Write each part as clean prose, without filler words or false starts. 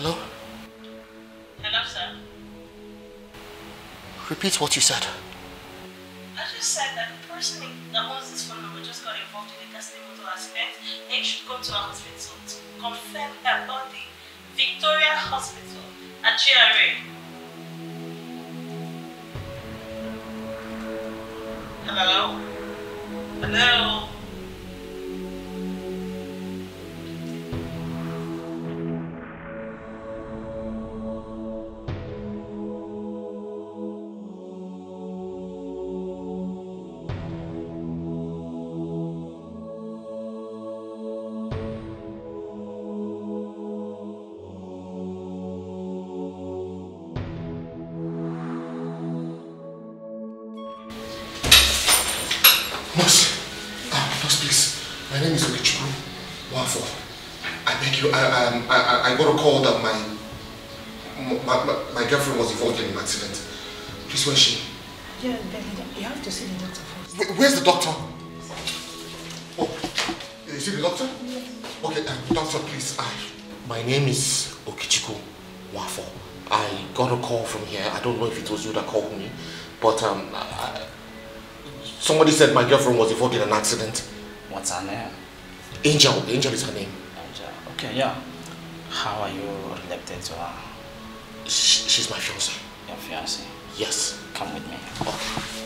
Hello? Hello, sir. Repeat what you said. I just said that the person that owns this phone number just got involved in a ghastly motor accident and you should come to our hospital to confirm her body. Victoria Hospital at GRA. Hello? Hello? I got a call that my girlfriend was involved in an accident. Please, where's she? Yeah, you have to see the doctor first. Where's the doctor? Oh, is he the doctor? Yes. Okay, doctor, please. My name is Etiko Wafo. I got a call from here. I don't know if it was you that called me, but somebody said my girlfriend was involved in an accident. What's her name? Angel. Angel is her name. Angel. Okay, yeah. How are you related to her? She's my fiancée. Your fiancée? Yes. Come with me. Okay.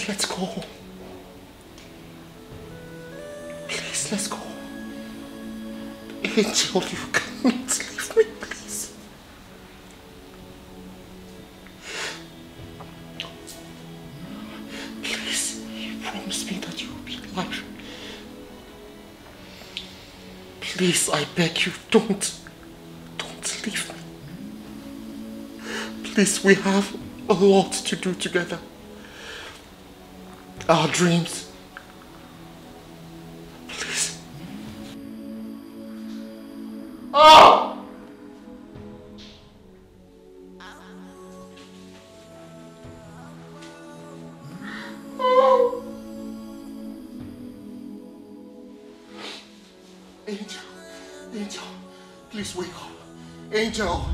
Let's go. Please, let's go. Angel, you cannot leave me, please. Please, you promised me that you will be alive. Please, I beg you, don't leave me. Please, we have a lot to do together. Our dreams. Please. Oh! Oh! Angel. Angel. Please wake up. Angel.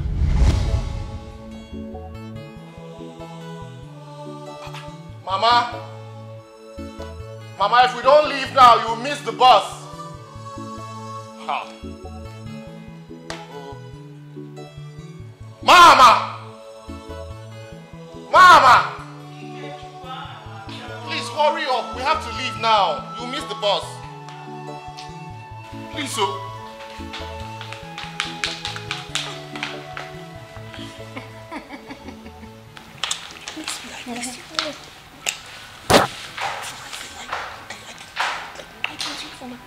Mama. Mama, if we don't leave now, you'll miss the bus. Ha. Oh. Mama! Mama! Please hurry up. We have to leave now. You'll miss the bus. Please, so. I miss you.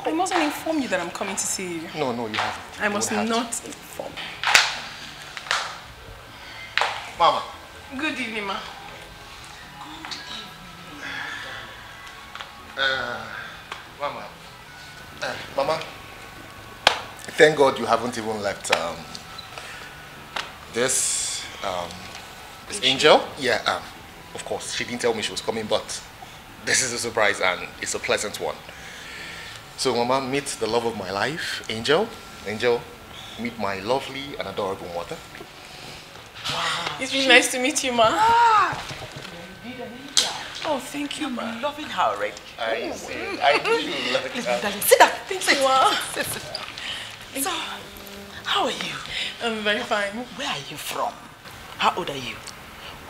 I mustn't inform you that I'm coming to see you. No, you haven't. I must not inform. Mama. Good evening, ma. Mama. Mama. Thank God you haven't even left this Angel. Yeah, of course, she didn't tell me she was coming, but this is a surprise and it's a pleasant one. So, Mama, meet the love of my life, Angel. Angel, meet my lovely and adorable mother. Wow. It's really nice to meet you, Ma. Oh, thank you, Ma. I'm loving her already. I see. I do love her. Sit down. Thank you, Ma. So, how are you? I'm very fine. Where are you from? How old are you?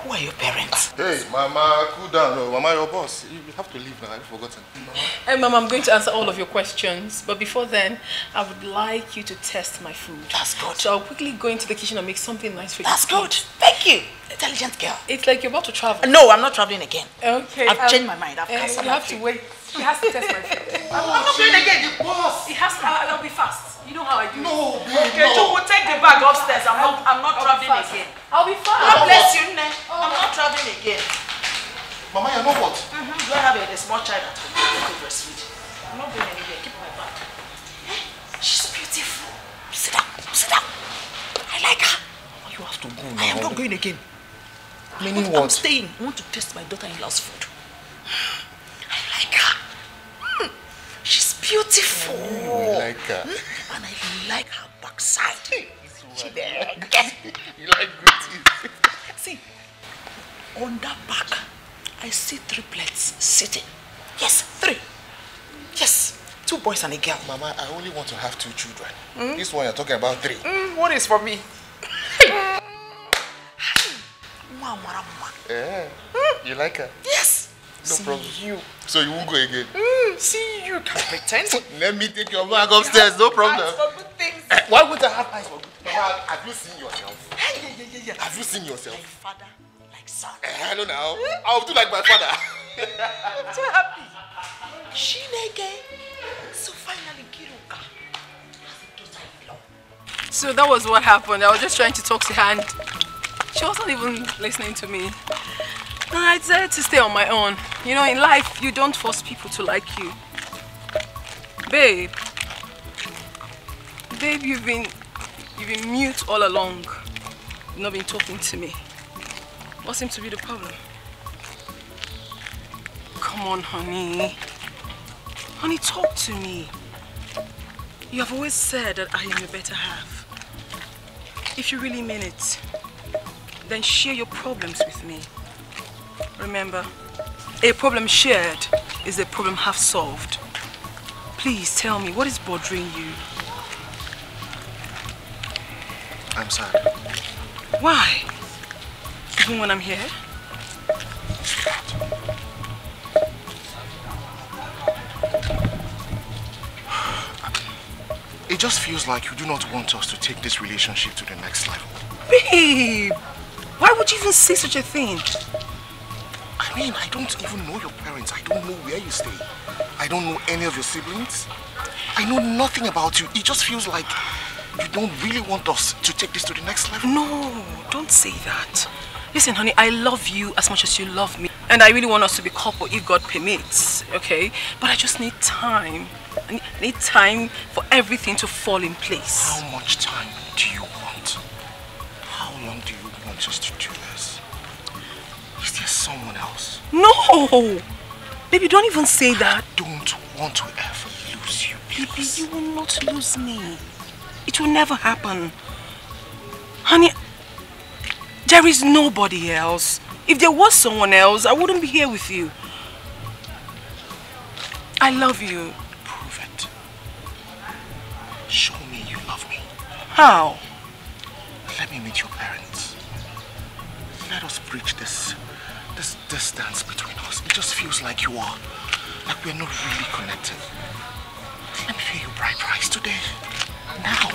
Who are your parents? Hey, Mama, cool down. No, Mama, your boss. You have to leave now. I've forgotten. Mama. Hey, Mama, I'm going to answer all of your questions. But before then, I would like you to test my food. That's good. So I'll quickly go into the kitchen and make something nice for you. That's good. Thank you. Intelligent girl. It's like you're about to travel. No, I'm not traveling again. Okay. I've changed my mind. I've cancelled You my have to trip. wait. She has to test my food. I'm not going again. You boss. It has to. I'll be fast. You know how I do. No, Okay, no. we'll take the bag upstairs. I'm not traveling fast. again. I'll be fast. God bless you, Nne. I'm not traveling again. Mama, you know what? Do I have a small child at home? I could breastfeed. I'm not going anywhere. Keep my bag. Hey, she's beautiful. Sit down. Sit down. I like her. You have to go now. I am not going again. Meaning I'm what? staying. I want to taste my daughter-in-law's food. I like her. She's beautiful. You like her. And I like her backside. She there. You like good teeth. See, on that back, I see triplets sitting. Yes, 3. Yes, 2 boys and a girl. Mama, I only want to have 2 children. This one you're talking about 3. One is for me. You like her? Yes. No See problem. you. So you won't go again? See you. Can pretend. Let me take your bag upstairs, no problem. Eyes for good things. Why would I have eyes for good? Mama, have you seen yourself? Yeah. Have you seen yourself? Like father, like son. I don't know. I'll do like my father. I'm so happy. Shinege. So finally, Kiruka has a daughter-in-law. So that was what happened. I was just trying to talk to her and she wasn't even listening to me. And I decided to stay on my own. You know, in life, you don't force people to like you. Babe. Babe, you've been mute all along. You've not been talking to me. What seems to be the problem? Come on, honey. Honey, talk to me. You have always said that I am your better half. If you really mean it, then share your problems with me. Remember, a problem shared is a problem half solved. Please tell me, what is bothering you? I'm sad. Why? Even when I'm here? It just feels like you do not want us to take this relationship to the next level. Babe! Why would you even say such a thing? I mean, I don't even know your parents. I don't know where you stay. I don't know any of your siblings. I know nothing about you. It just feels like you don't really want us to take this to the next level. No, don't say that. Listen, honey, I love you as much as you love me. And I really want us to be couple if God permits, okay? But I just need time. I need time for everything to fall in place. How much time do you want? How long do you want us to do this? Is there someone else? No! Baby, don't even say that. I don't want to ever lose you, Baby, please. you will not lose me. It will never happen. Honey, there is nobody else. If there was someone else, I wouldn't be here with you. I love you. Prove it. Show me you love me. How? Let me meet your parents. Let us bridge this distance between us. It just feels like we're not really connected. Let me pay you bride price today. Now.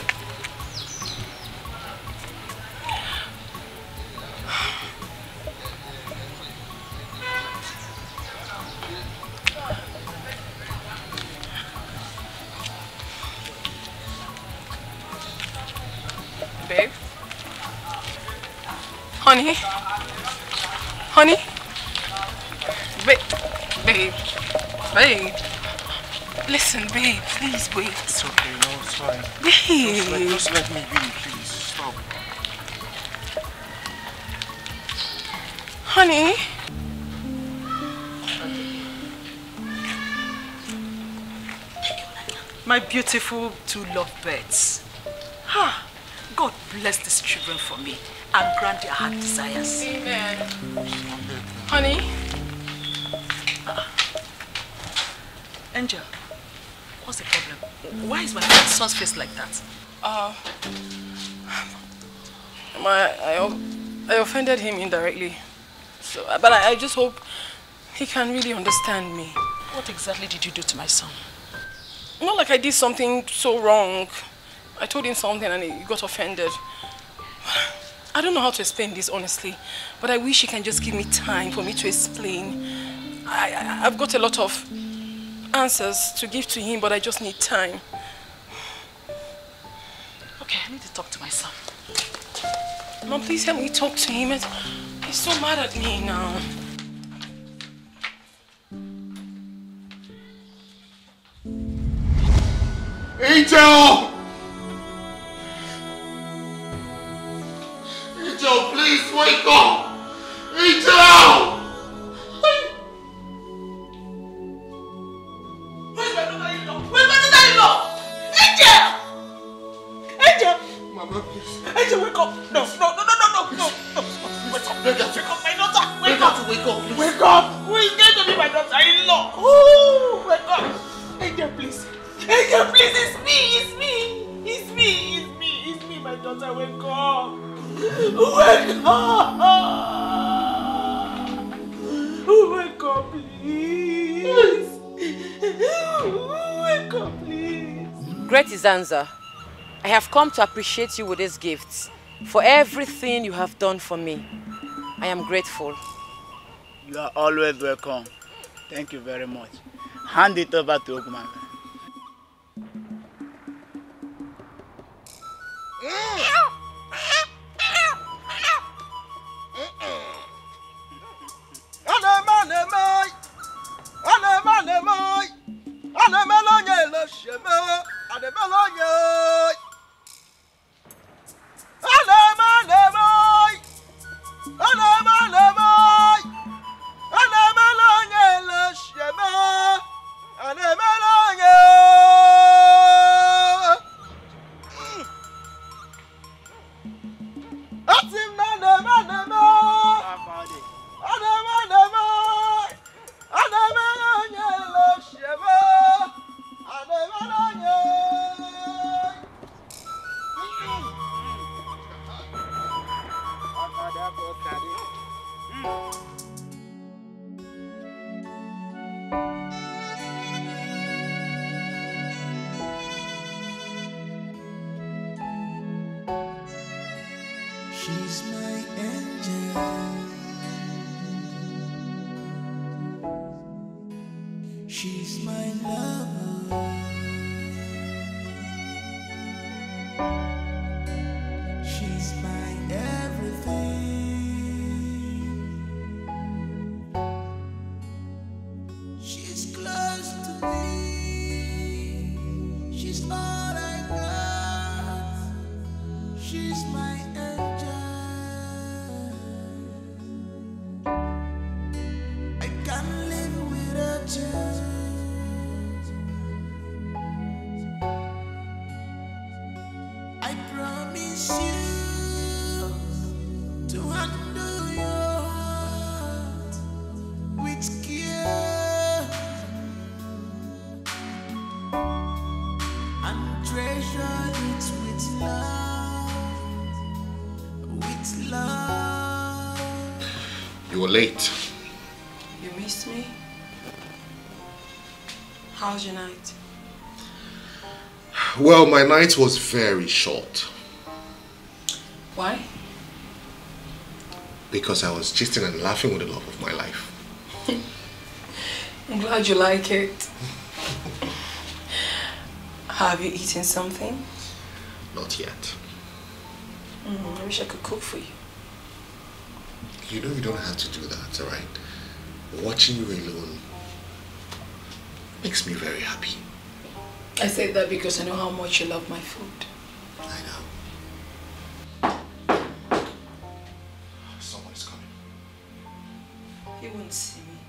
Babe? Honey? Honey? Babe? Babe? Listen, babe, please wait. It's okay, no, it's fine. Babe. Just let me be, please. Stop. Honey? My beautiful 2 lovebirds. God bless these children for me and grant their heart desires. Amen. Honey? Angel, what's the problem? Why is my son's face like that? I offended him indirectly. So, but I just hope he can really understand me. What exactly did you do to my son? Not like I did something so wrong. I told him something and he got offended. I don't know how to explain this, honestly. But I wish he can just give me time for me to explain. I've got a lot of answers to give to him, but I just need time. Okay, I need to talk to my son. Mom, please help me talk to him. He's so mad at me now. Angel! Angel, please wake up! Angel! Where's my daughter-in-law? Where's my daughter-in-law? Angel! Angel! Mama, please. Angel, wake up! No. Wake up! Wake up, my daughter! Wake up! Wake up, please. Wake up! Who is going to be my daughter-in-law? Oh, wake up! Angel, please! Angel, please! It's me, my daughter! Wake up! Wake up, please! Wake up, please! Great Izanza, I have come to appreciate you with these gifts for everything you have done for me. I am grateful. You are always welcome. Thank you very much. Hand it over to Ogman. She's my angel. She's my lover. She's my everything. She's close to me. She's all I got. She's my angel. I can't live without you. I promise you to handle your heart with care and treasure it with love, with love. You were late. You missed me? How's your night? Well, my night was very short. Why? Because I was gisting and laughing with the love of my life. I'm glad you like it. Have you eaten something? Not yet. I wish I could cook for you. You know you don't have to do that, alright? Watching you alone makes me very happy. I say that because I know how much you love my food. I know. Someone is coming. He won't see me.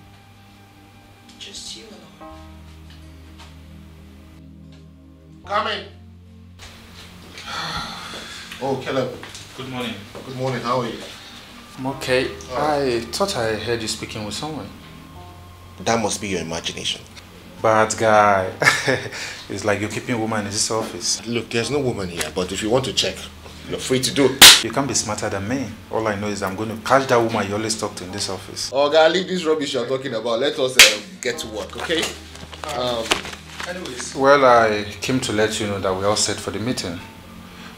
Just you alone. Coming. Oh, Caleb. Good morning. Good morning. How are you? I'm okay. I thought I heard you speaking with someone. That must be your imagination. Bad guy. It's like you're keeping a woman in this office. Look, there's no woman here, but if you want to check, you're free to do. You can't be smarter than me. All I know is I'm going to catch that woman you always talk to in this office. Oh, God, leave this rubbish you're talking about. Let us get to work, okay? Anyways. Well, I came to let you know that we're all set for the meeting.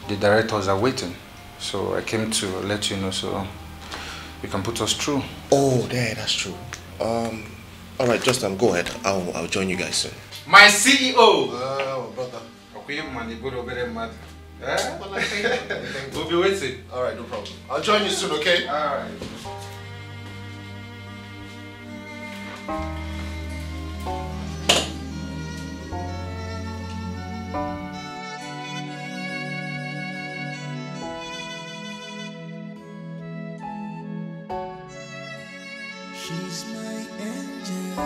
The directors are waiting. So I came to let you know so you can put us through. Oh, yeah, that's true. All right, just go ahead. I'll join you guys soon. My CEO! Oh, brother. We'll be waiting. All right, no problem. I'll join you soon, okay? All right. She's my angel.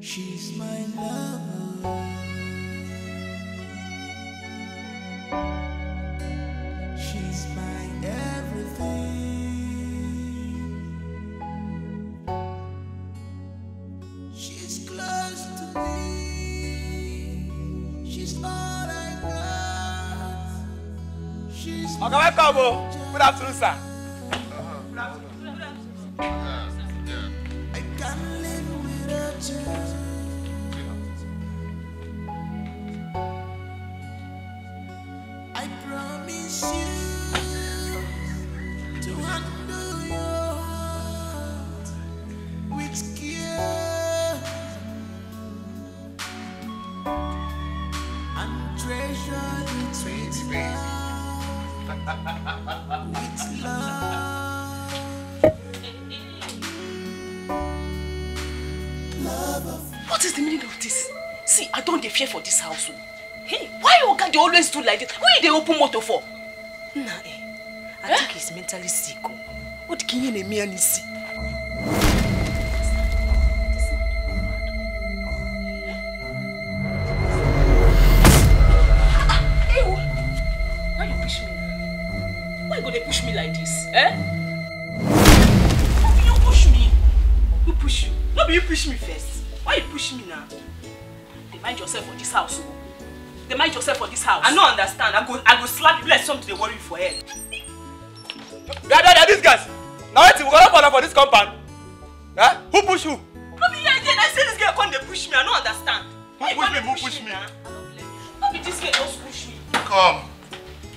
She's my lover. She's my everything. She's close to me. She's all I got. She's Okay, welcome. Good afternoon, sir. I can't live without you. I promise you to handle your heart with care and treasure it with love, with love. What is the meaning of this? See, I don't fear for this house. Hey, why Oga they always do like this? Why they open motor for? Nah, I think he's mentally sick. What can you name me see? Hey, why you push me? Why go they push me like this? How can you push me? Who push you? No, you push me first. Why you push me now? They mind yourself for this house. They mind yourself for this house. I don't understand. I go slap you like something they worry for head. Yeah, these guys. Now we're gonna for this compound. Huh? Who push who? No, I say this girl come they push me. I don't understand. Who push me? No, this girl just push me. Come.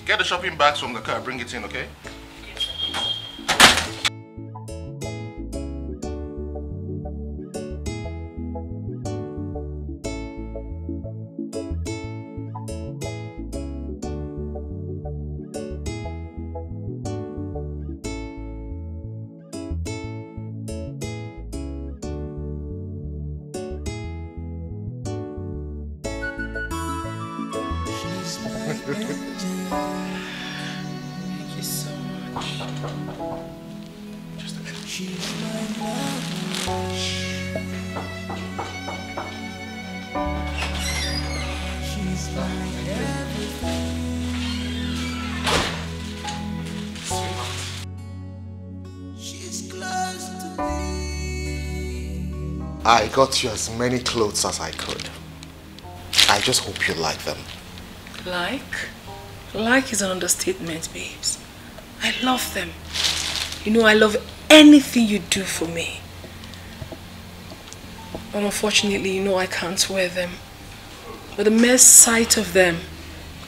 Get the shopping bags from the car. Bring it in, okay? Thank you so much. Just a minute. She's my love. She's my everything. She's close to me. I got you as many clothes as I could. I just hope you like them. Like? Like is an understatement, babes. I love them. You know, I love anything you do for me. But unfortunately, you know I can't wear them. But the mere sight of them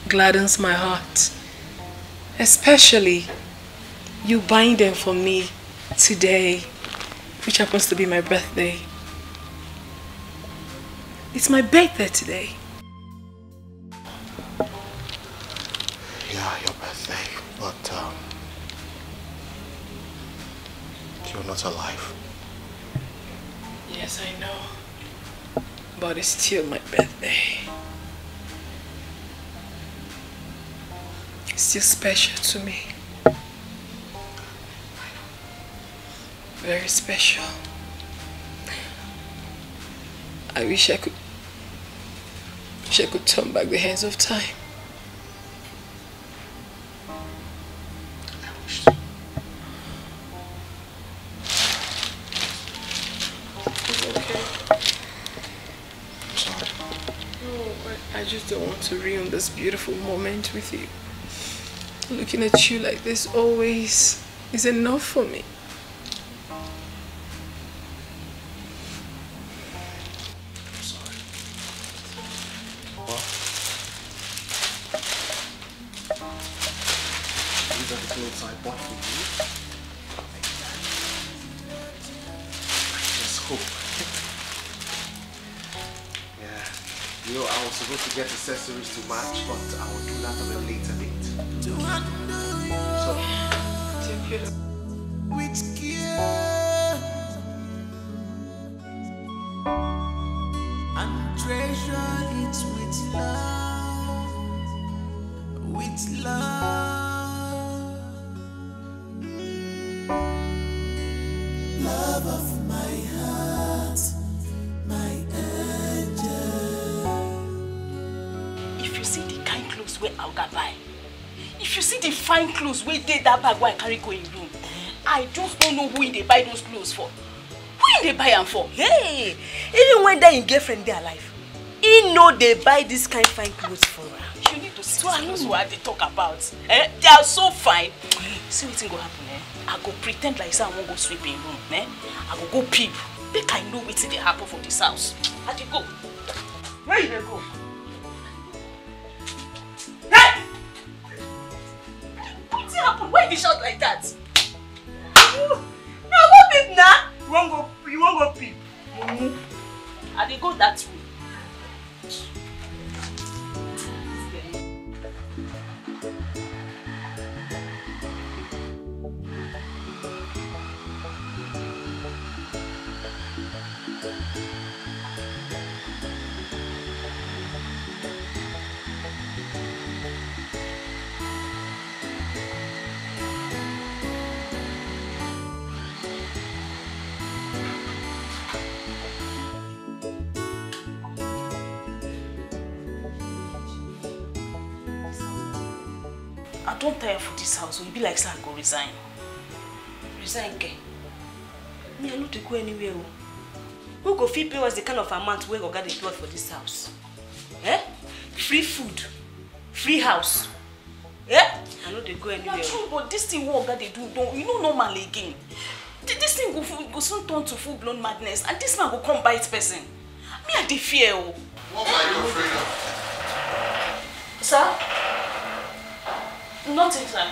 gladdens my heart. Especially you buying them for me today, which happens to be my birthday. It's my birthday today. Yeah, your birthday, but you're not alive. Yes, I know. But it's still my birthday. It's still special to me. Very special. I wish I could turn back the hands of time. just don't want to ruin this beautiful moment with you. Looking at you like this always is enough for me. I'm sorry. Well, these are the clothes I bought for you. I just hope. Yeah. You know, I was supposed to get accessories to match, but I will do that on a later date. So, take care. With care and treasure it with love, with love. Love of my heart, my angel. If you see the kind clothes where I'll buy, if you see the fine clothes where they that bag where I carry go in room, I just don't know who they buy those clothes for. Who they buy them for? Hey, even when they in girlfriend they alive, he know they buy this kind of fine clothes for her. You need to see what they talk about. Eh? They are so fine. See what thing go happen, eh? I go pretend like say I won't go sweep in room, eh? I go peep. Make I know what they happen for this house. How do you go? Where you go? Hey! What's happen? Why they shout like that? No, go peep now. You won't go peep. I dey go that way. I don't tire for this house, so you be like, sir, I go resign. Resign, okay? Me, I no to go anywhere. Who go fit pay us the kind of amount we go get the plot for this house? Eh? Free food, free house. Yeah? I no to go anywhere. Not true, but this thing what God they do, don't you know normal again. This thing go soon turn to full-blown madness, and this man go come bite person. Me, I dey fear. What are you afraid of? Sir? Nothing, sir.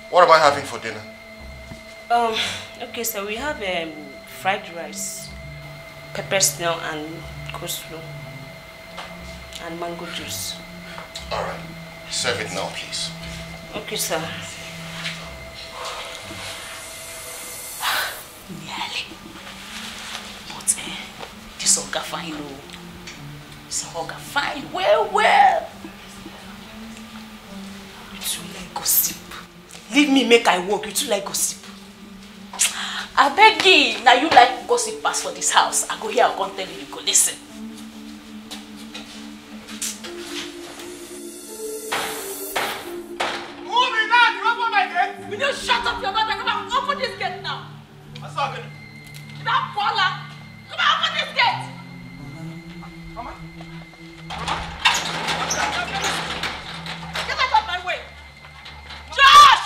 What am I having for dinner? Okay, so we have fried rice, pepper snail and coleslaw, and mango juice. All right. Serve it now, please. Okay, sir. Nearly. But this Oga fine, oh. This Oga fine, well. You too like gossip. Leave me make I work, you too like gossip. I beg you, now you like gossip pass for this house. I go here, I'll come tell you, you go listen. Will you shut up your mouth and come and open this gate now? What's happening? That Paula, come and open this gate. Mama? Get out of my way. Josh!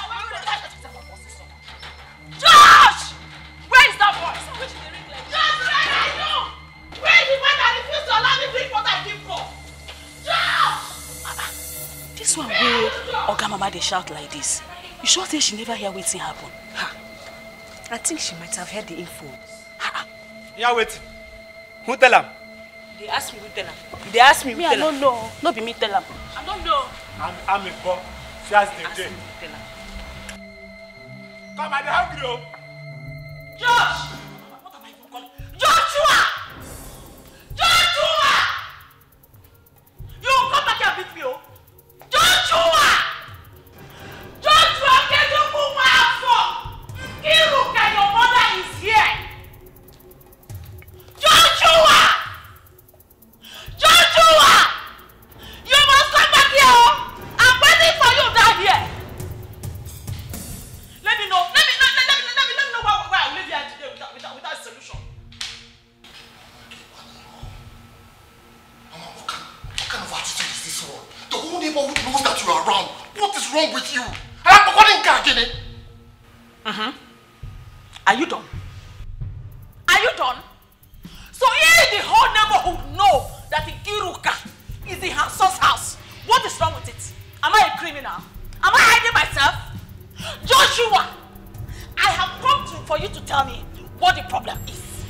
Josh! Where is that boy? Josh, where are you? Where is the man that refused to allow me to drink what I came for? Josh! This one way Oga Mama they shout like this. You sure say she never hear waiting happen? Ha! I think she might have heard the info. Ha! Yeah, wait. Who tell him? They asked me who tell him. They asked me who Me, tell I him. don't know. No be me tell him. I don't know. I'm a boy. Just the Ask day. me who tell him. Come on, they're hungry, oh. Josh! What am I even calling? Joshua! Joshua! You come back here and beat me, oh? Joshua! Joshua, can you move my house for? Iruka, your mother is here. Joshua! Joshua! You must come back here, oh! I'm waiting for you down here. Let me know. Let me know this one? The whole neighborhood knows that you are around. What is wrong with you? Are you done? Are you done? So if the whole neighborhood know that Ikiruka is in her son's house, what is wrong with it? Am I a criminal? Am I hiding myself? Joshua, I have come for you to tell me what the problem is.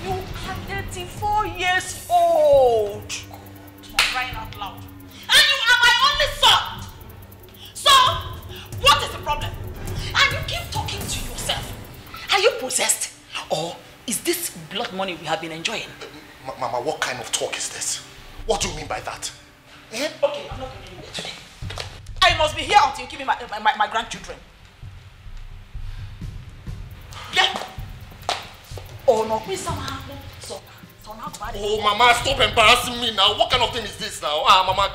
You are 84 years old. For crying out loud. And you are my only son. So, what is the problem? And you keep talking to yourself. Are you possessed? Or is this blood money we have been enjoying? Mama, what kind of talk is this? What do you mean by that? Okay, I'm not going to be today. I must be here until you give me my grandchildren. Yeah. Oh, no, please, oh, Mama, stop embarrassing me now. What kind of thing is this now? Mama,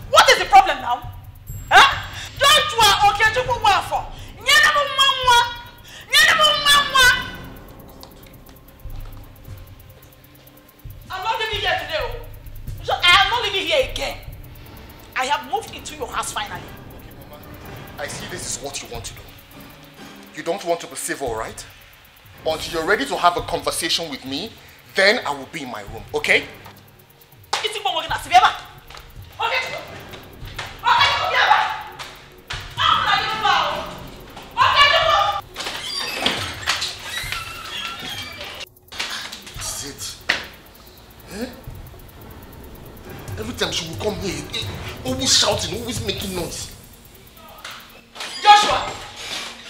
what is the problem now? Huh? Joshua, okay, you go well for. I'm not living here today. So I am not living here again. I have moved into your house finally. Okay, Mama. I see this is what you want to do. You don't want to be civil, right? Until you're ready to have a conversation with me, then I will be in my room, okay? That's it. Eh? Every time she will come here, always shouting, always making noise.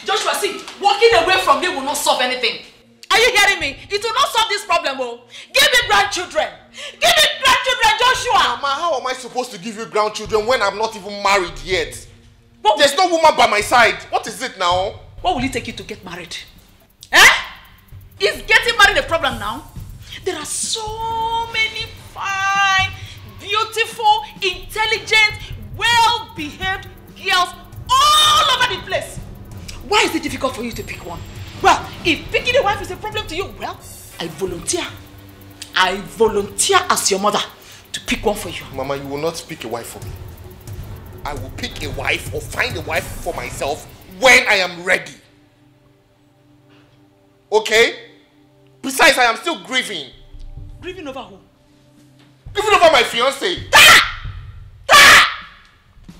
Joshua, see, walking away from me will not solve anything. Are you hearing me? It will not solve this problem, oh. Give me grandchildren. Give me grandchildren, Joshua. Mama, how am I supposed to give you grandchildren when I'm not even married yet? There's no woman by my side. What is it now? What will it take you to get married? Eh? Is getting married a problem now? There are so many fine, beautiful, intelligent, well-behaved girls all over the place. Why is it difficult for you to pick one? Well, if picking a wife is a problem to you, well, I volunteer. I volunteer as your mother to pick one for you. Mama, you will not pick a wife for me. I will pick a wife or find a wife for myself when I am ready. Okay? Besides, I am still grieving. Grieving over who? Grieving over my fiancé.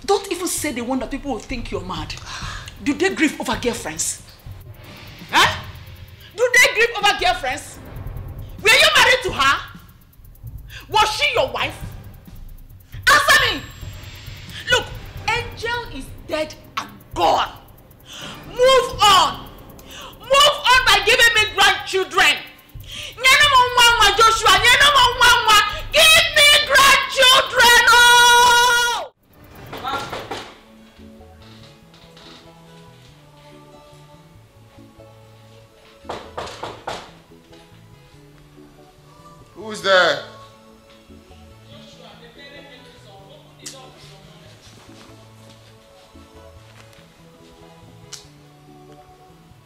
Don't even say the one that people will think you're mad. Do they grieve over girlfriends? Huh? Do they grieve over girlfriends? Were you married to her? Was she your wife? Answer me! Look, Angel is dead and gone. Move on. Move on by giving me grandchildren. Joshua, give me grandchildren! Oh! Who's there?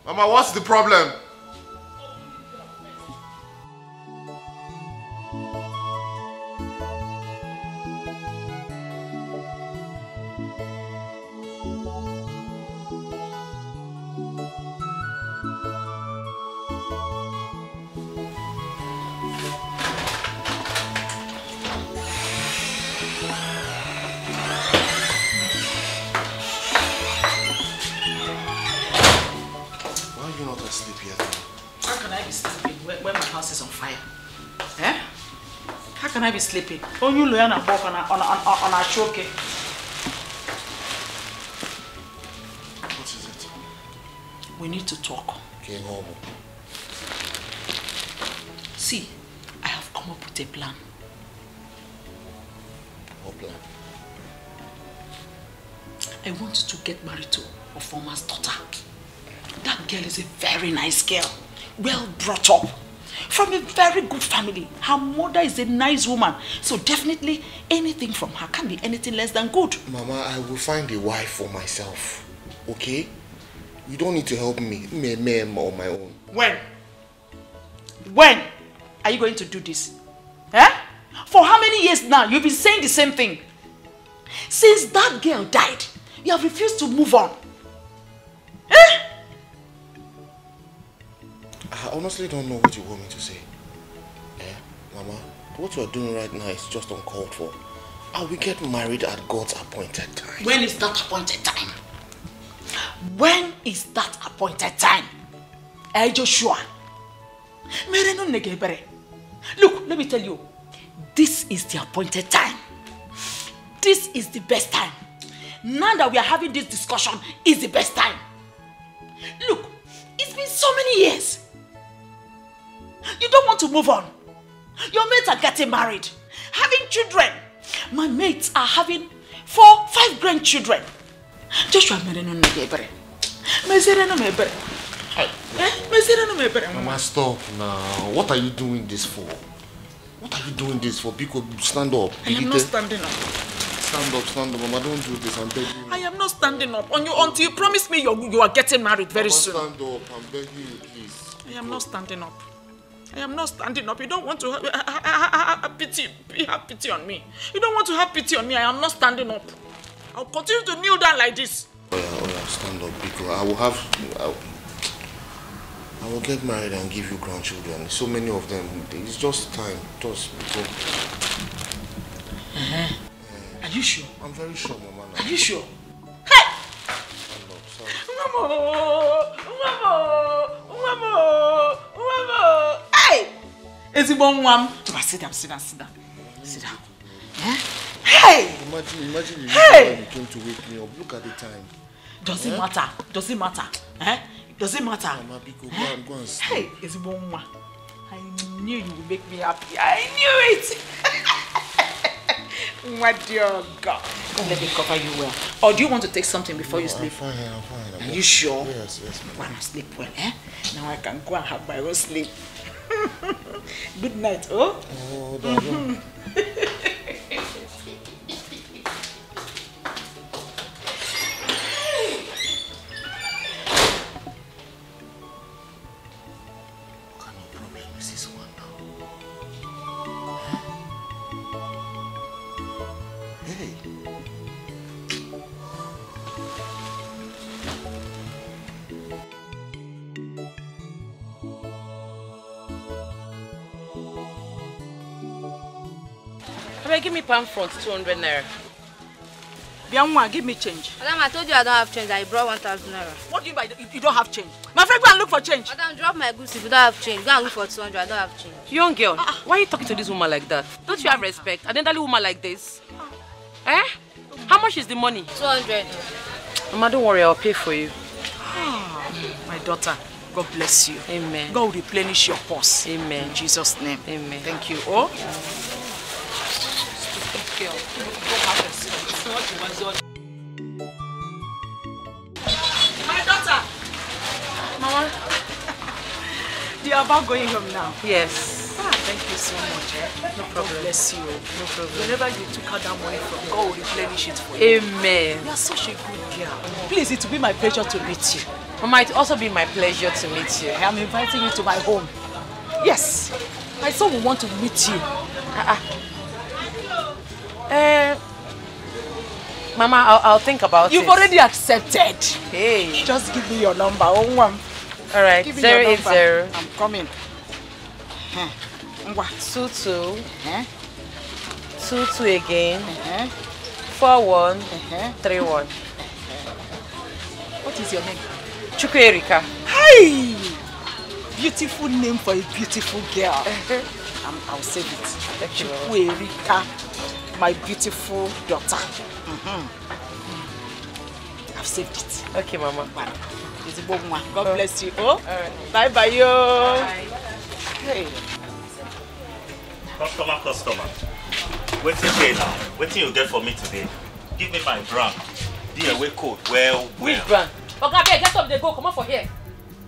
Mama, what's the problem? Can I be sleeping? Oh, you learn a walk on a choke. What is it? We need to talk. Okay, normal. See, I have come up with a plan. What plan? I want to get married to a farmer's daughter. That girl is a very nice girl, well brought up. From a very good family. Her mother is a nice woman. So definitely anything from her can't be anything less than good. Mama, I will find a wife for myself. Okay? You don't need to help me on my own. When? When are you going to do this? Eh? For how many years now? You've been saying the same thing. Since that girl died, you have refused to move on. Eh? I honestly don't know what you want me to say. Mama, what you are doing right now is just uncalled for. I will get married at God's appointed time. When is that appointed time? When is that appointed time? Hey, Joshua. Look, let me tell you. This is the appointed time. This is the best time. Now that we are having this discussion, is the best time. Look, it's been so many years. You don't want to move on. Your mates are getting married, having children. My mates are having 4, 5 grandchildren. Joshua, Mama, stop now. What are you doing this for? What are you doing this for? Because stand up. I am not standing up. Stand up, Mama. Don't do this. I'm begging you. I am not standing up until you promise me you are getting married very soon. Stand up. I'm begging you, please. I am not standing up. I am not standing up. You don't want to have pity on me. You don't want to have pity on me. I am not standing up. I'll continue to kneel down like this. Oh yeah, stand up, because I will get married and give you grandchildren. So many of them. It's just time. Just because. Are you sure? I'm very sure, Mama. Are you sure? Hey! Mama! Hey! Is it one one? Sit down. Sit down. Hey! Imagine you came to wake me up. Look at the time. Does it matter? Does it matter? Does it matter? Mama, go and sleep. Hey, is it one one? I knew you would make me happy. I knew it. My dear God. Let me cover you well. Or do you want to take something before you sleep? I'm fine. Are you sure? Yes. Go and sleep well, Now I can go and have my own sleep. Good night, oh? Oh, darling. Give me palm front 200 naira. Bianwa, give me change. Madam, I told you I don't have change. I brought 1,000 naira. What do you mean you don't have change? My friend, go and look for change. Madam, drop my goods if you don't have change. Go and look for 200. I don't have change. Young girl, why are you talking to this woman like that? Don't you have respect? An elderly woman like this? How much is the money? 200. Mama, don't worry, I'll pay for you. My daughter, God bless you. Amen. God will replenish your purse. Amen. In Jesus' name. Amen. Thank you. Oh. My daughter. Mama. You are about going home now? Yes. Thank you so much. No problem. God bless you. No problem. Whenever you took out that money from, God will replenish it for you. Amen. You are such a good girl. Please, it will be my pleasure to meet you. Mama, it will also be my pleasure to meet you. I am inviting you to my home. Yes. My son will want to meet you. Mama, I'll think about it. You've already accepted. Hey. Just give me your number. All right. 080. I'm coming. 22. 22 again. 4131. What is your name? Chukwuerika. Hey! Beautiful name for a beautiful girl. I'll save it. Chukwuerika, my beautiful daughter. I've saved it. Okay, Mama. God bless you. Oh, right. Bye, yo. Bye. Hey. Customer. Waiting here now. Waiting you get for me today. Give me my brand. DAW code. Well. Which brand? Okay, abeg, get up, they go. Come on for here.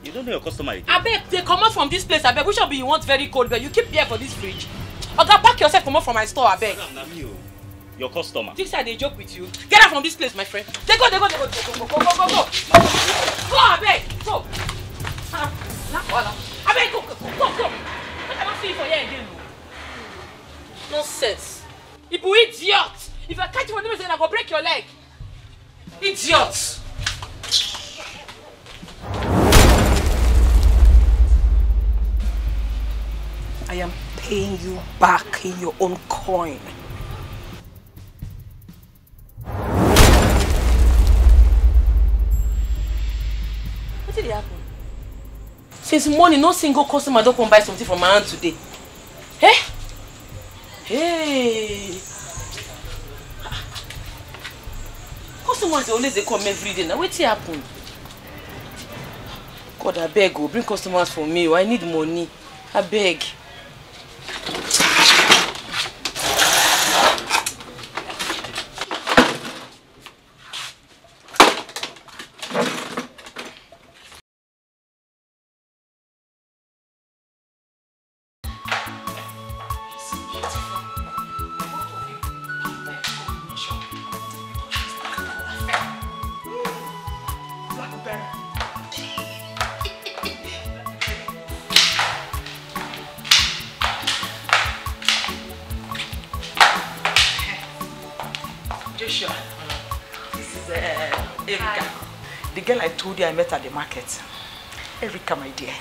You don't know your customer again. Abeg, they come out from this place. Abeg, which one be you want very cold? But you keep here for this fridge. Okay, pack yourself. Come out from my store. Abeg. Your customer. This side they joke with you. Get out from this place, my friend. They go. Go, abeg, go. Abeg, go. I cannot see you for here again. Nonsense. You idiot! If I catch you for doing something, I go break your leg. Idiot! I am paying you back in your own coin. What did happen? Since morning, no single customer don't come buy something from my hand today. Eh? Hey! Customers always they come every day. Now what happen? God, I beg you, bring customers for me. I need money. I beg. I met at the market. Erika, my dear,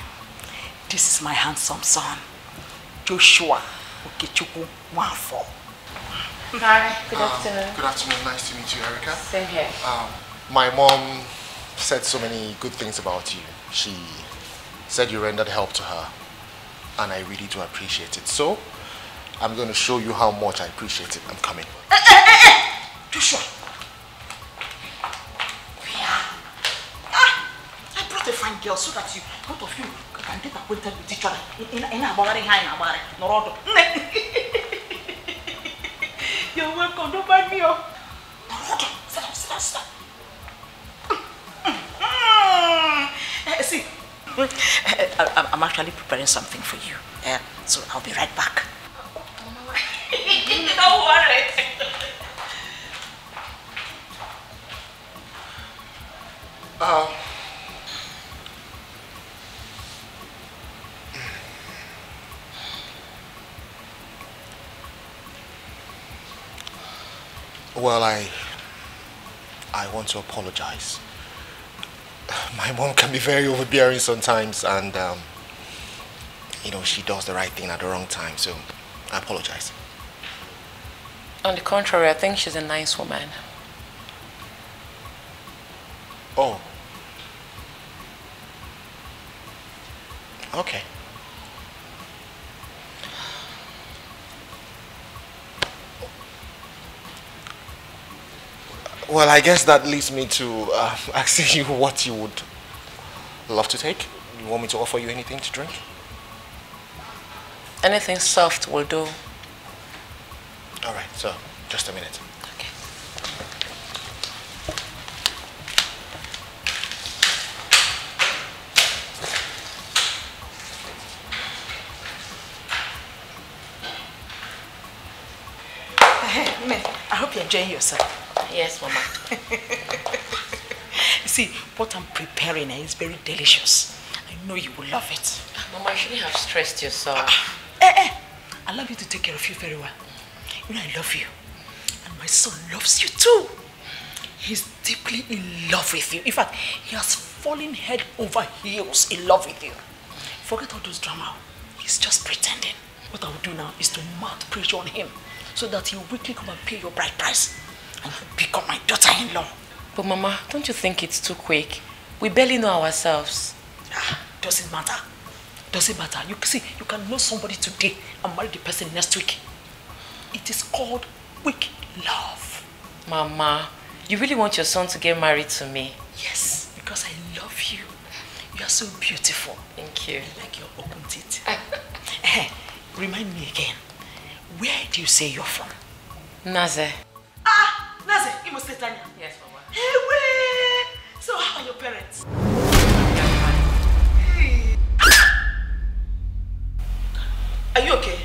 this is my handsome son, Joshua Okechukwu Mwafo. Hi, good afternoon. Good afternoon, nice to meet you, Erika. Same here. My mom said so many good things about you. She said you rendered help to her, and I really do appreciate it. So, I'm going to show you how much I appreciate it. I'm coming. Joshua! A fine girl so that you both of you can get acquainted with each other in a bothering high Norodo. You're welcome, don't mind me. Norodo, sit down. See, I'm actually preparing something for you. So I'll be right back. Don't worry. Well, I want to apologize. My mom can be very overbearing sometimes, and you know, she does the right thing at the wrong time, so I apologize. On the contrary, I think she's a nice woman. Oh. Okay. Well, I guess that leads me to asking you what you would love to take. You want me to offer you anything to drink? Anything soft will do. All right, so just a minute. Okay. I hope you're enjoying yourself. Yes, Mama. See, what I'm preparing is very delicious. I know you will love it. Mama, you shouldn't have stressed yourself. I love you to take care of you very well. You know I love you. And my son loves you too. He's deeply in love with you. In fact, he has fallen head over heels in love with you. Forget all those drama. He's just pretending. What I will do now is to mount pressure on him so that he'll weekly come and pay your bride price. And you become my daughter-in-law. But Mama, don't you think it's too quick? We barely know ourselves. Doesn't matter. Doesn't matter. You see, you can know somebody today and marry the person next week. It is called quick love. Mama, you really want your son to get married to me? Yes, because I love you. You are so beautiful. Thank you. Like your open teeth. Remind me again. Where do you say you're from? Naze. Naze, you must say Tanya. Yes, Mama. Hey, wait. So how are your parents? Are you okay?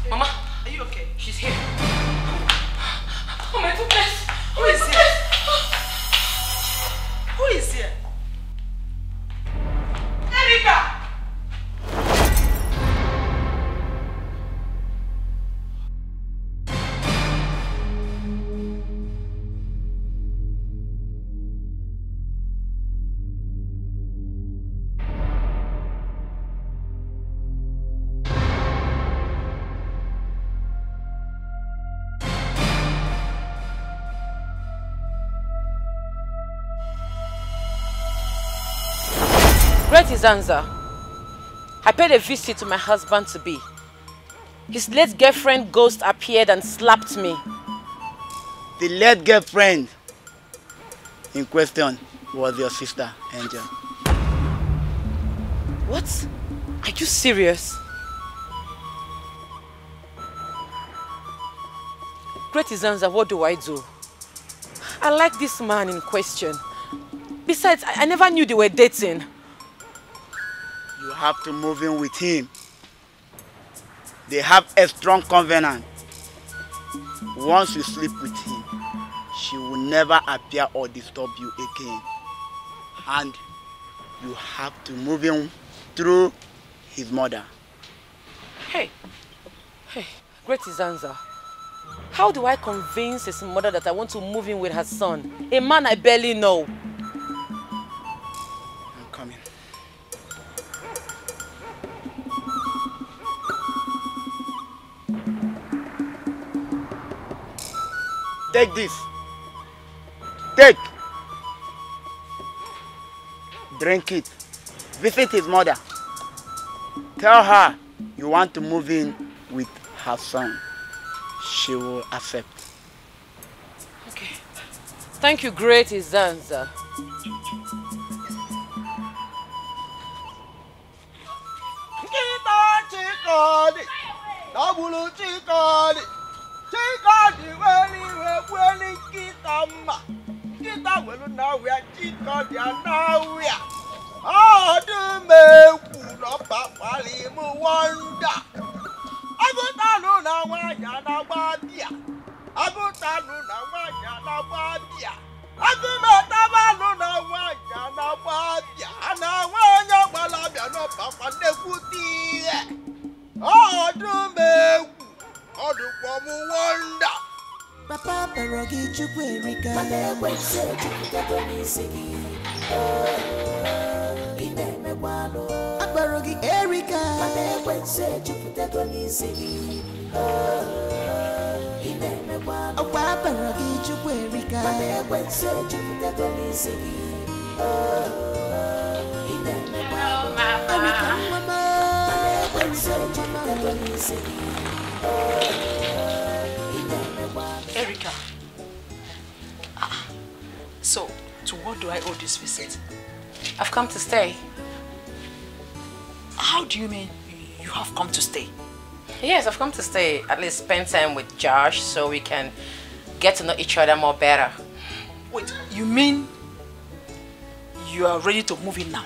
Mama, are you okay? She's here. Oh my goodness. Who is here? Who Great Izanza, I paid a visit to my husband-to-be. His late girlfriend ghost appeared and slapped me. The late girlfriend in question was your sister, Angel. What? Are you serious? Great Izanza, what do I do? I like this man in question. Besides, I never knew they were dating. You have to move in with him. They have a strong covenant. Once you sleep with him, she will never appear or disturb you again. And you have to move in through his mother. Hey, Great Izanza, how do I convince his mother that I want to move in with her son? A man I barely know. I'm coming. Take this. Take. Drink it. Visit his mother. Tell her you want to move in with her son. She will accept. Okay. Thank you, Great Izanza. Papa Perogi Chukwerika Madewe se Chukutego Nisiki Ineme Wano Akbarogi Erika Madewe se Chukutego Nisiki Ineme Wano Papa Perogi Chukwerika Madewe se Chukutego Nisiki Ineme Wano Erika Mama Madewe se Chukutego Nisiki Erica. So, to what do I owe this visit? I've come to stay. How do you mean you have come to stay? Yes, I've come to stay. At least spend time with Josh so we can get to know each other more better. Wait, you mean you are ready to move in now?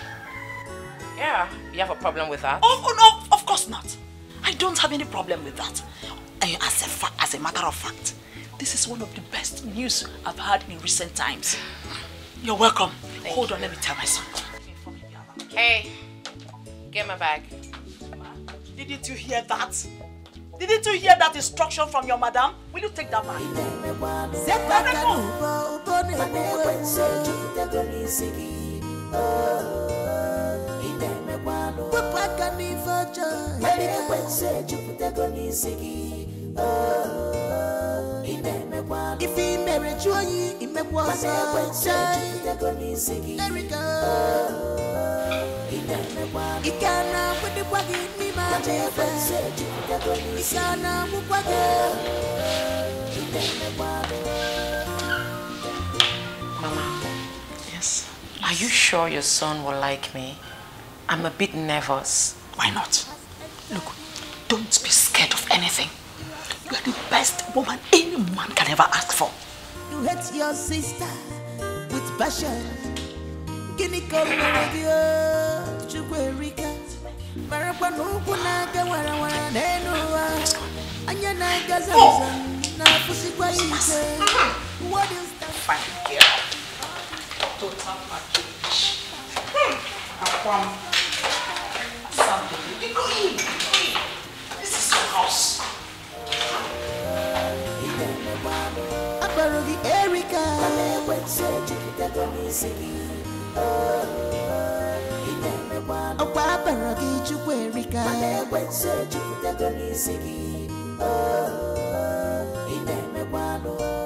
Yeah, you have a problem with that? Oh no, of course not. I don't have any problem with that. As a matter of fact, this is one of the best news I've had in recent times. You're welcome. Hold on, let me tell my son. Hey, get my bag. Didn't you hear that? Didn't you hear that instruction from your madam? Will you take that bag? If he married you, he may was Erica. He can't with the wagon, me, my baby. He can't with Mama. Yes? Are you sure your son will like me? I'm a bit nervous. Why not? Look, don't be scared of anything. You are the best woman any man can ever ask for. You hate your sister with passion. Guinea come radio, Chukwerika. Marapano Punaga, Wara, Nenua. Anyana Gazan, Napusikwa. What is that? Fine girl. Total package. This is your house. Akbarogi Erika. Akbarogi Chukwerika.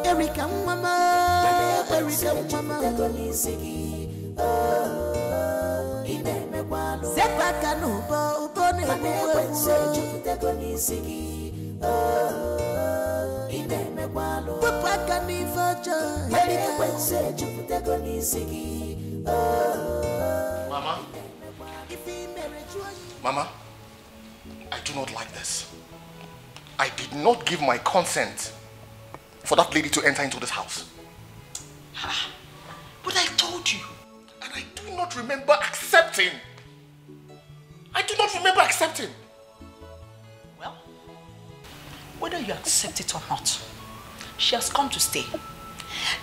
Erika mama. Erika mama. Zepaka no bo ubone ekwense juputego nisigi. Ineme kwalo. Pupaka ni fojo. Ekwense juputego nisigi. Mama. Mama, I do not like this. I did not give my consent for that lady to enter into this house. But I told you. And I do not remember accepting. Well, whether you accept it or not, she has come to stay.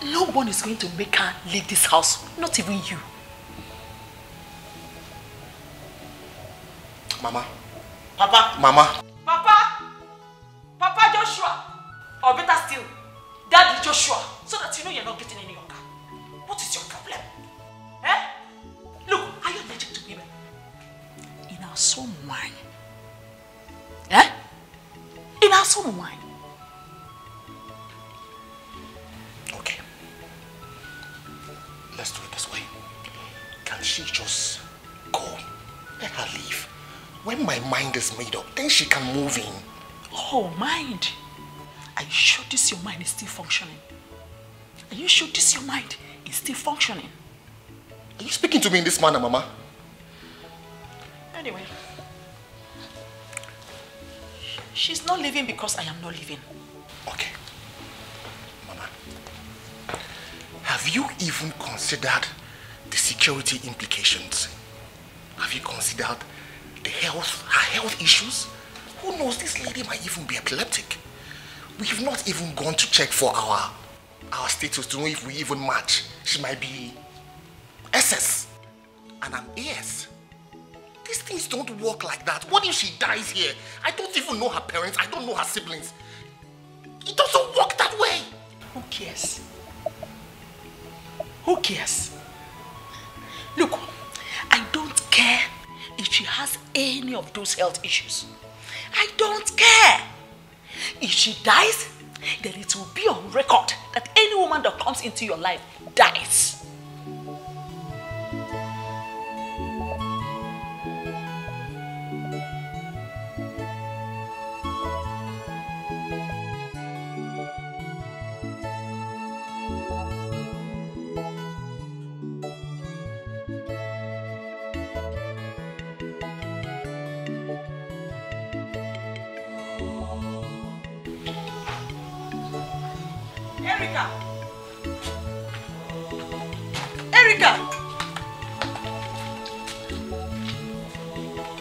No one is going to make her leave this house, not even you. Mama. Papa. Mama. Papa Joshua. Or better still, Daddy Joshua. So that you know you're not getting any younger. What is your problem? Eh? Look, are you allergic to women? In our soul wine. Eh? In our soul wine. Okay. Let's do it this way. Can she just go? Let her leave. When my mind is made up, then she can move in. Oh, mind. Are you sure this your mind is still functioning? Are you sure this your mind is still functioning? Are you speaking to me in this manner, Mama? Anyway. She's not leaving because I am not leaving. Okay. Mama. Have you even considered the security implications? Have you considered her health issues? Who knows, this lady might even be epileptic. We've not even gone to check for our status to know if we even match. She might be SS and I'm AS. These things don't work like that. What if she dies here? I don't even know her parents. I don't know her siblings. It doesn't work that way. Who cares? Who cares? Look, I don't care if she has any of those health issues. I don't care. If she dies, then it will be on record that any woman that comes into your life dies.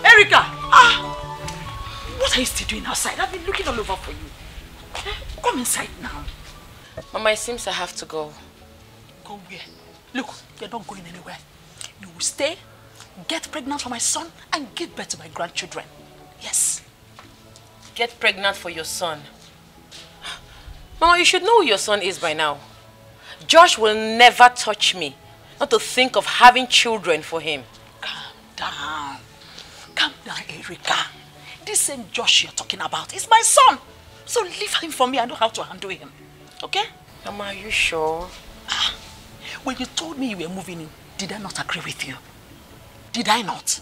Erica! What are you still doing outside? I've been looking all over for you. Come inside now. Mama, it seems I have to go. Go where? Look, you're not going anywhere. You will stay, get pregnant for my son, and give birth to my grandchildren. Yes. Get pregnant for your son? Mama, you should know who your son is by now. Josh will never touch me. Not to think of having children for him. Calm down. Calm down, Erica. This same Josh you're talking about is my son. So leave him for me. I know how to handle him. Okay? Mama, are you sure? When you told me you were moving in, did I not agree with you? Did I not?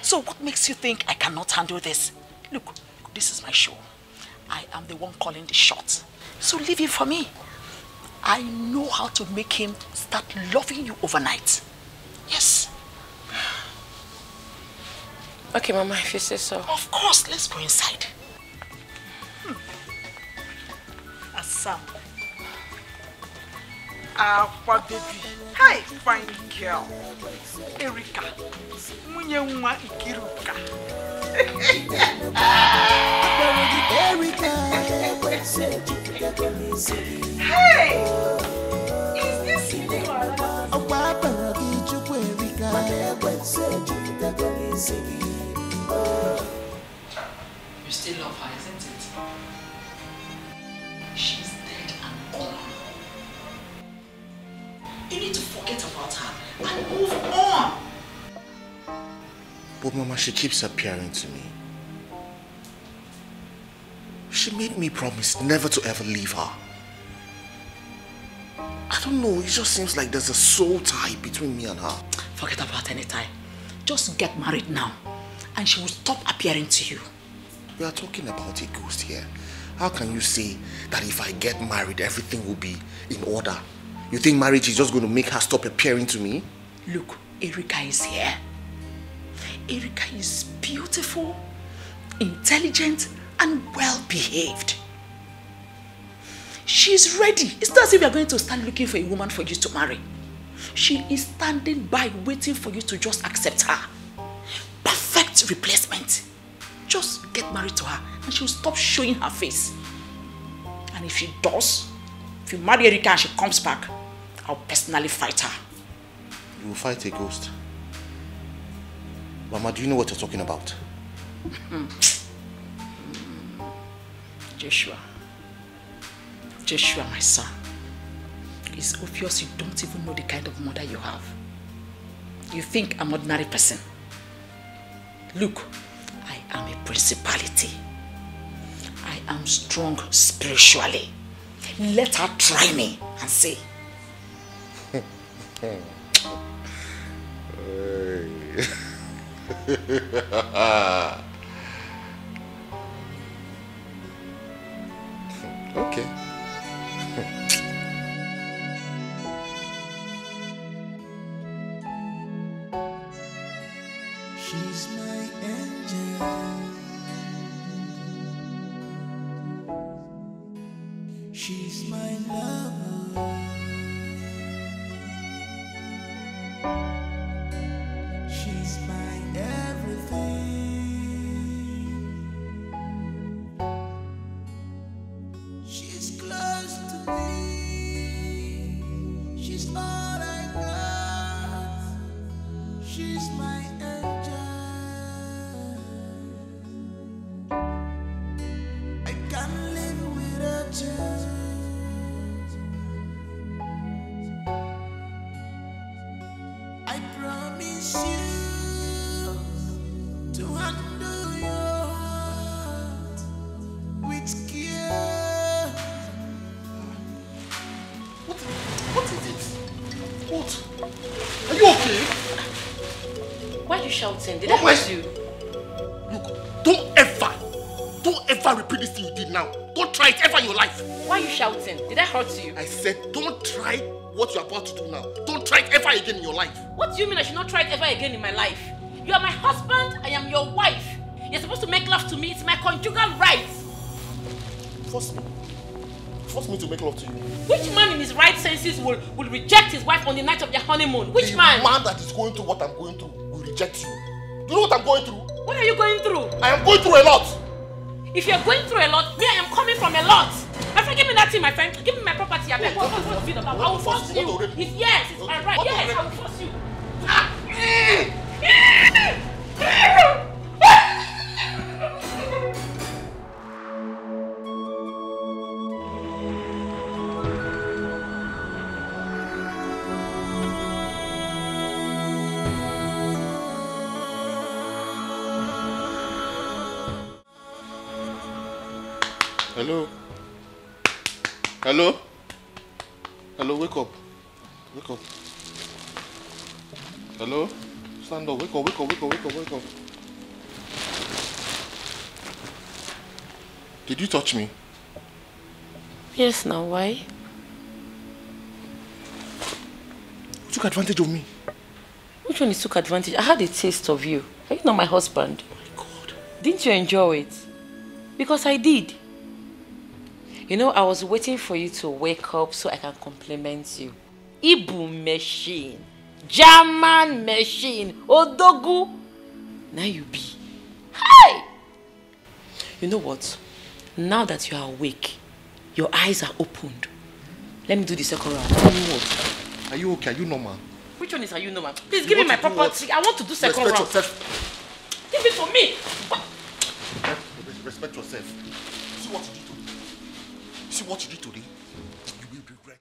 So what makes you think I cannot handle this? Look, this is my show. I am the one calling the shots. So leave him for me. I know how to make him start loving you overnight. Yes. Okay, Mama, if you say so. Of course, let's go inside. Assam. Aqua baby. Hi, fine girl. Erica. Munyewa Ikiruka. Hey! Is this you? You still love her, isn't it? She's dead and gone. You need to forget about her and move on. But Mama, she keeps appearing to me. She made me promise never to ever leave her. I don't know, it just seems like there's a soul tie between me and her. Forget about any tie. Just get married now, and she will stop appearing to you. We are talking about a ghost here. How can you say that if I get married, everything will be in order? You think marriage is just going to make her stop appearing to me? Look, Erika is here. Erika is beautiful, intelligent, and well-behaved. She is ready. It's not as if you are going to start looking for a woman for you to marry. She is standing by, waiting for you to just accept her. Perfect replacement. Just get married to her and she will stop showing her face. And if she does, if you marry Erika and she comes back, I'll personally fight her. You will fight a ghost? Mama, do you know what you're talking about? Joshua, my son, it's obvious you don't even know the kind of mother you have. You think I'm an ordinary person. Look, I am a principality. I am strong spiritually. Let her try me and see. Okay. She's my angel. She's my lover. She's my everything. She's close to me. She's all I got. She's my angel. I can't live without you. I promise you to handle your heart with care. What is it? What? Are you okay? Why are you shouting? Did I hurt you? Look, don't ever repeat this thing you did now. Don't try it ever in your life. Why are you shouting? Did I hurt you? I said don't try what you're about to do now. Don't try it ever again in your life. What do you mean I should not try it ever again in my life? You are my husband, I am your wife. You're supposed to make love to me, it's my conjugal rights. Force me to make love to you. Which man in his right senses will reject his wife on the night of their honeymoon? Which man? The man that is going through what I'm going through will reject you. Do you know what I'm going through? What are you going through? I am going through a lot. If you're going through a lot, me, I am coming from a lot. My friend, give me that thing, my friend. Give me my property. I beg. I will force you. Yes, it's my right. Yes, I will force you. Hello? Hello? Hello, wake up. Wake up. Hello? Stand up, wake up, wake up, wake up, wake up, wake up. Did you touch me? Yes, now why? You took advantage of me. Which one is took advantage? I had a taste of you. Are you not my husband? Oh my God. Didn't you enjoy it? Because I did. You know, I was waiting for you to wake up so I can compliment you. Ibu machine. German machine. Odogu. Now you be. Hi! You know what? Now that you are awake, your eyes are opened. Let me do the second round. Tell me what? Are you okay? Are you normal? Which one is are you normal? Please give me my property. I want to do second round. Respect yourself. Give it to me. Respect yourself. See what you did today? See what you did today? You will regret.